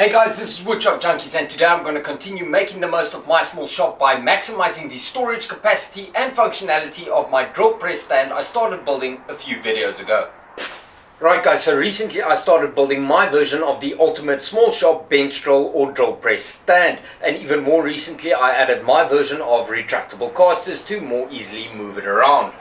Hey guys, this is Woodshop Junkies, and today I'm going to continue making the most of my small shop by maximizing the storage capacity and functionality of my drill press stand I started building a few videos ago. Right guys, so recently I started building my version of the ultimate small shop bench drill or drill press stand, and even more recently I added my version of retractable casters to more easily move it around.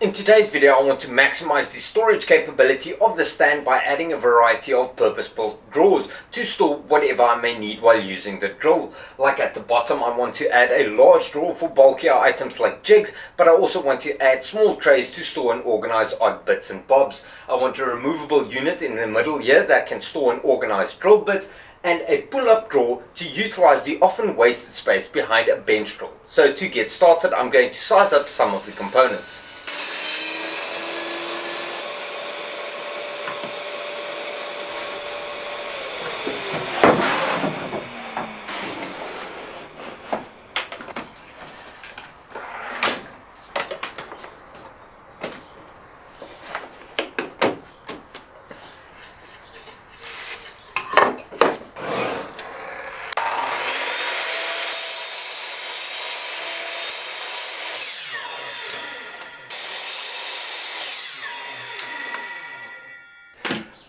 In today's video I want to maximize the storage capability of the stand by adding a variety of purpose-built drawers to store whatever I may need while using the drill. Like at the bottom I want to add a large drawer for bulkier items like jigs, but I also want to add small trays to store and organize odd bits and bobs. I want a removable unit in the middle here that can store and organize drill bits, and a pull-up drawer to utilize the often wasted space behind a bench drill. So to get started I'm going to size up some of the components.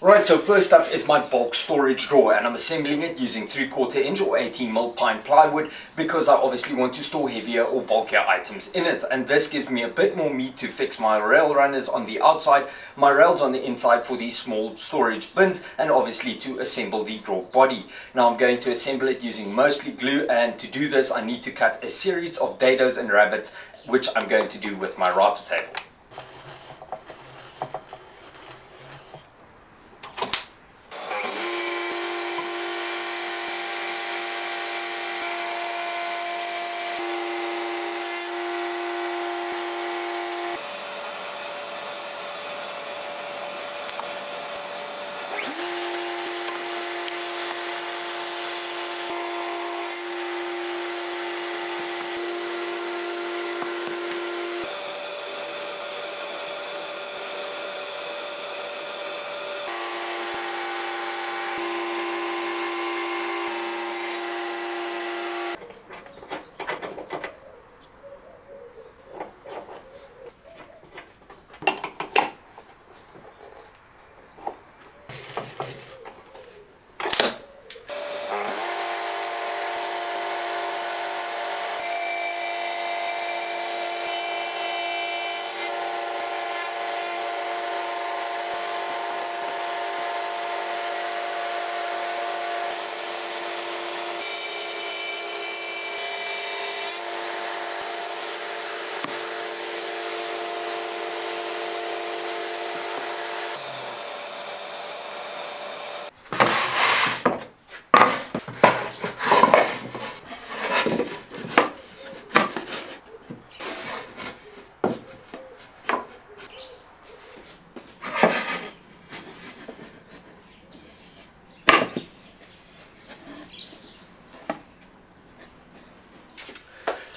Right, so first up is my bulk storage drawer, and I'm assembling it using 3/4 inch or 18mm pine plywood because I obviously want to store heavier or bulkier items in it, and this gives me a bit more meat to fix my rail runners on the outside, my rails on the inside for these small storage bins, and obviously to assemble the drawer body. Now I'm going to assemble it using mostly glue, and to do this I need to cut a series of dados and rabbets, which I'm going to do with my router table.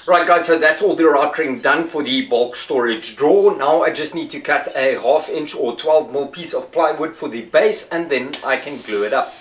Right guys, so that's all the routering done for the bulk storage drawer. Now I just need to cut a 1/2 inch or 12mm piece of plywood for the base, and then I can glue it up.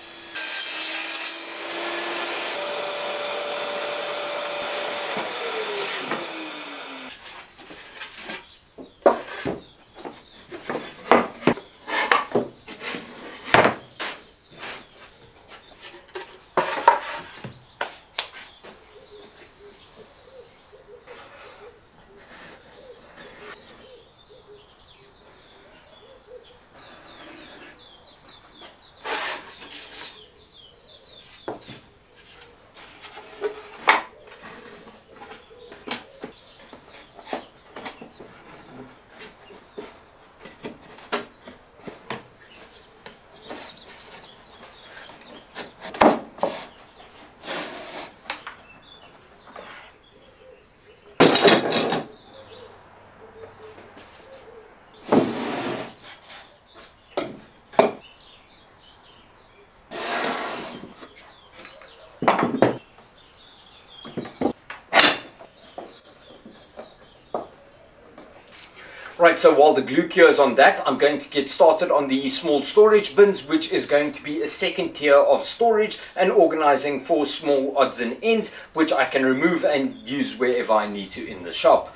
Right, so while the glue cures on that, I'm going to get started on the small storage bins, which is going to be a second tier of storage and organizing for small odds and ends, which I can remove and use wherever I need to in the shop.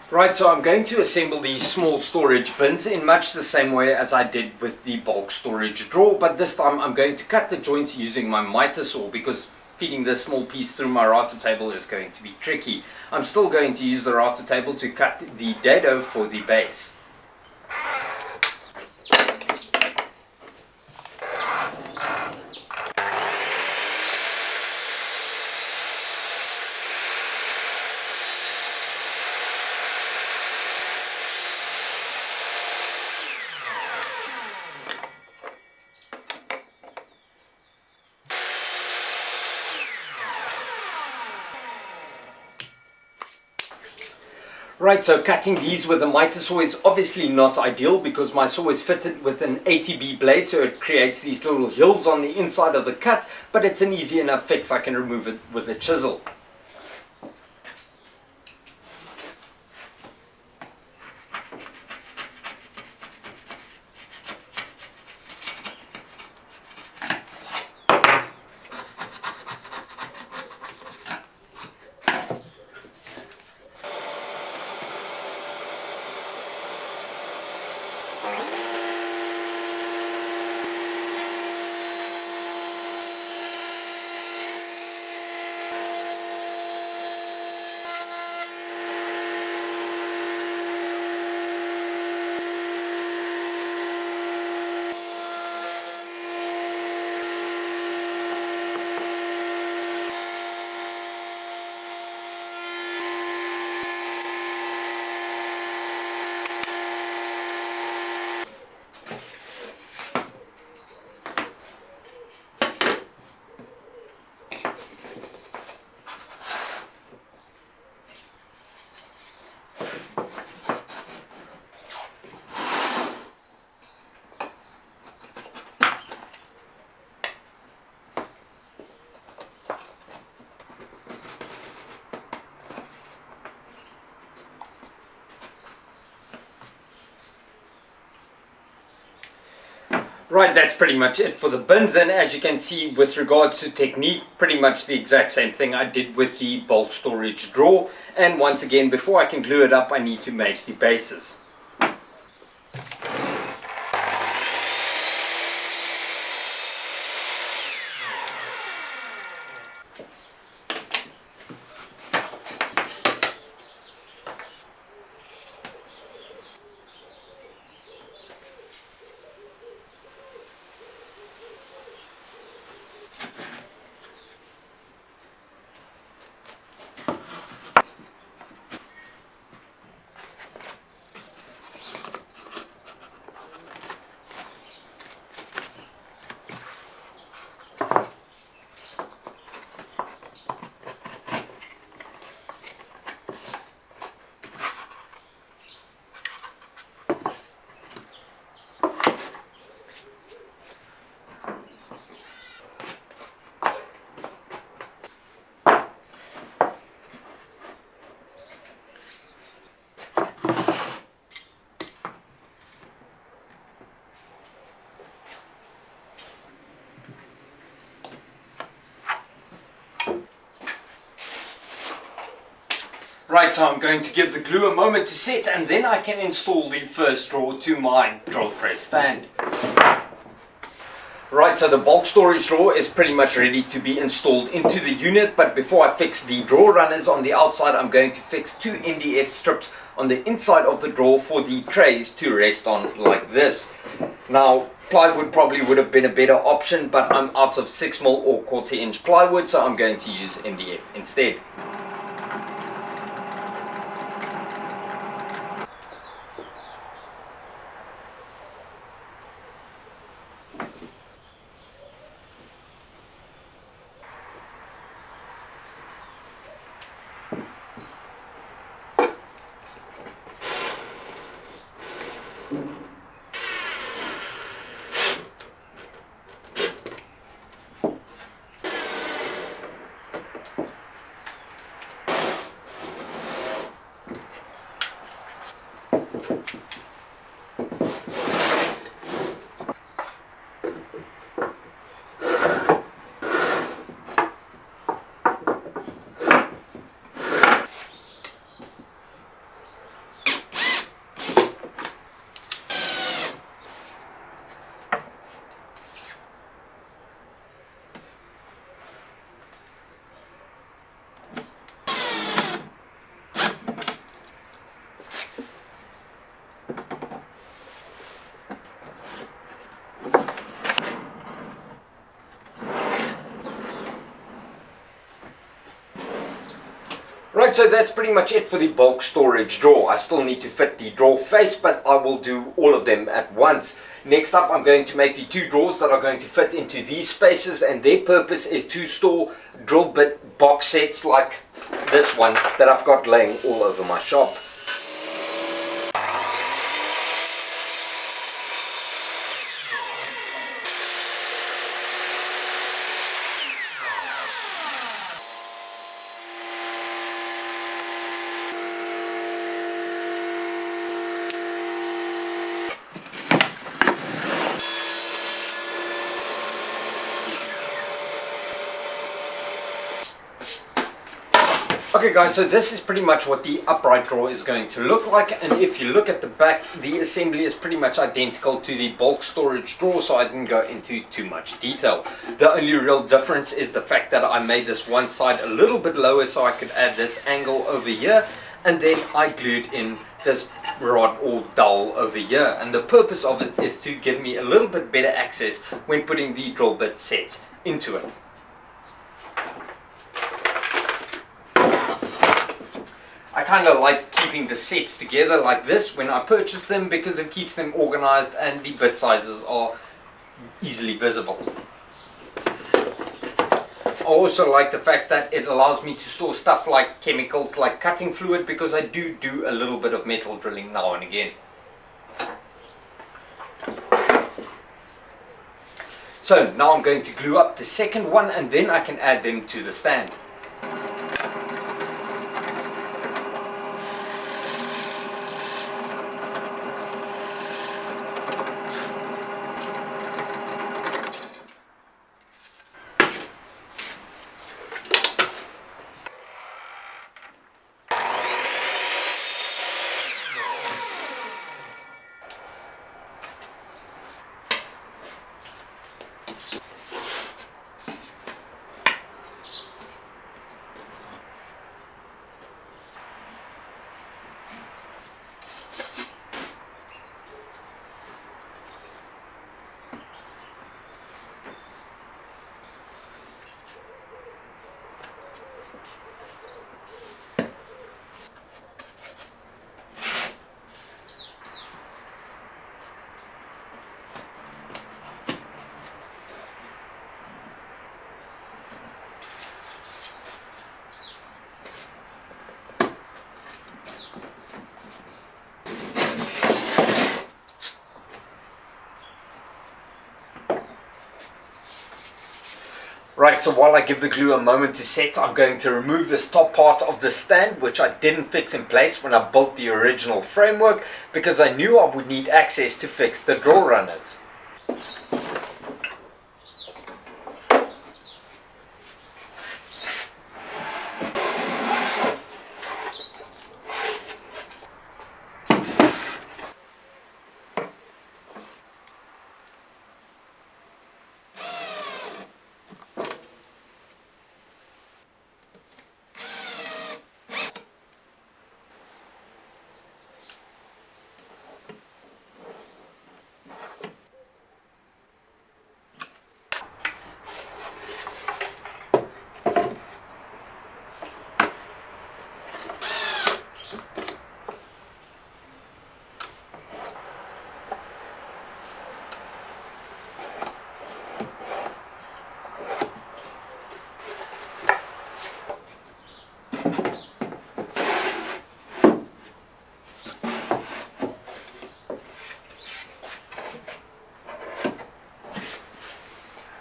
Right, so I'm going to assemble these small storage bins in much the same way as I did with the bulk storage drawer, but this time I'm going to cut the joints using my miter saw because feeding this small piece through my rafter table is going to be tricky. I'm still going to use the rafter table to cut the dado for the base. Right, so cutting these with a miter saw is obviously not ideal because my saw is fitted with an ATB blade, so it creates these little hills on the inside of the cut, but it's an easy enough fix. I can remove it with a chisel. Right, that's pretty much it for the bins, and as you can see with regards to technique, pretty much the exact same thing I did with the bulk storage drawer. And once again, before I can glue it up, I need to make the bases. Right, so I'm going to give the glue a moment to set and then I can install the first drawer to my drill press stand. Right, so the bulk storage drawer is pretty much ready to be installed into the unit, but before I fix the drawer runners on the outside, I'm going to fix two MDF strips on the inside of the drawer for the trays to rest on like this. Now, plywood probably would have been a better option, but I'm out of 6mm or 1/4 inch plywood, so I'm going to use MDF instead. Right, so that's pretty much it for the bulk storage drawer. I still need to fit the drawer face, but I will do all of them at once. Next up, I'm going to make the two drawers that are going to fit into these spaces, and their purpose is to store drill bit box sets like this one that I've got laying all over my shop. Okay guys, so this is pretty much what the upright drawer is going to look like, and if you look at the back, the assembly is pretty much identical to the bulk storage drawer, so I didn't go into too much detail. The only real difference is the fact that I made this one side a little bit lower so I could add this angle over here, and then I glued in this rod or dowel over here, and the purpose of it is to give me a little bit better access when putting the drill bit sets into it. I kind of like keeping the sets together like this when I purchase them because it keeps them organized and the bit sizes are easily visible. I also like the fact that it allows me to store stuff like chemicals like cutting fluid, because I do a little bit of metal drilling now and again. So now I'm going to glue up the second one, and then I can add them to the stand. Right, so while I give the glue a moment to set, I'm going to remove this top part of the stand, which I didn't fix in place when I built the original framework, because I knew I would need access to fix the drawer runners.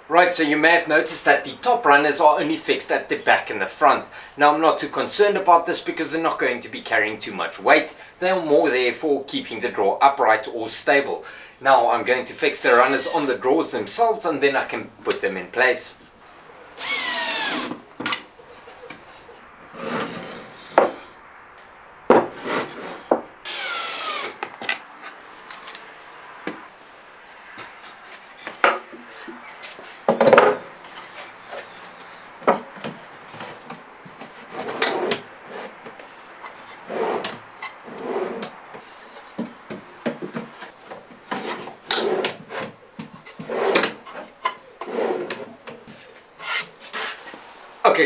Right, so you may have noticed that the top runners are only fixed at the back and the front. Now I'm not too concerned about this because they're not going to be carrying too much weight. They're more there for keeping the drawer upright or stable. Now I'm going to fix the runners on the drawers themselves, and then I can put them in place.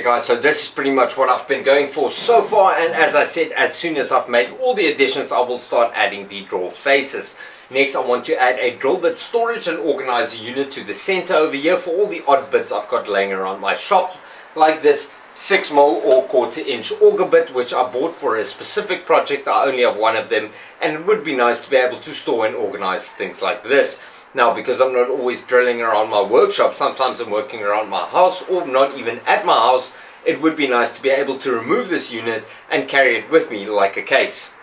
guys, so this is pretty much what I've been going for so far, and as I said, as soon as I've made all the additions, I will start adding the drawer faces. Next, I want to add a drill bit storage and organizer unit to the center over here for all the odd bits I've got laying around my shop, like this 6mm or 1/4 inch auger bit, which I bought for a specific project. I only have one of them, and it would be nice to be able to store and organize things like this. Now, because I'm not always drilling around my workshop, sometimes I'm working around my house or not even at my house, it would be nice to be able to remove this unit and carry it with me like a case.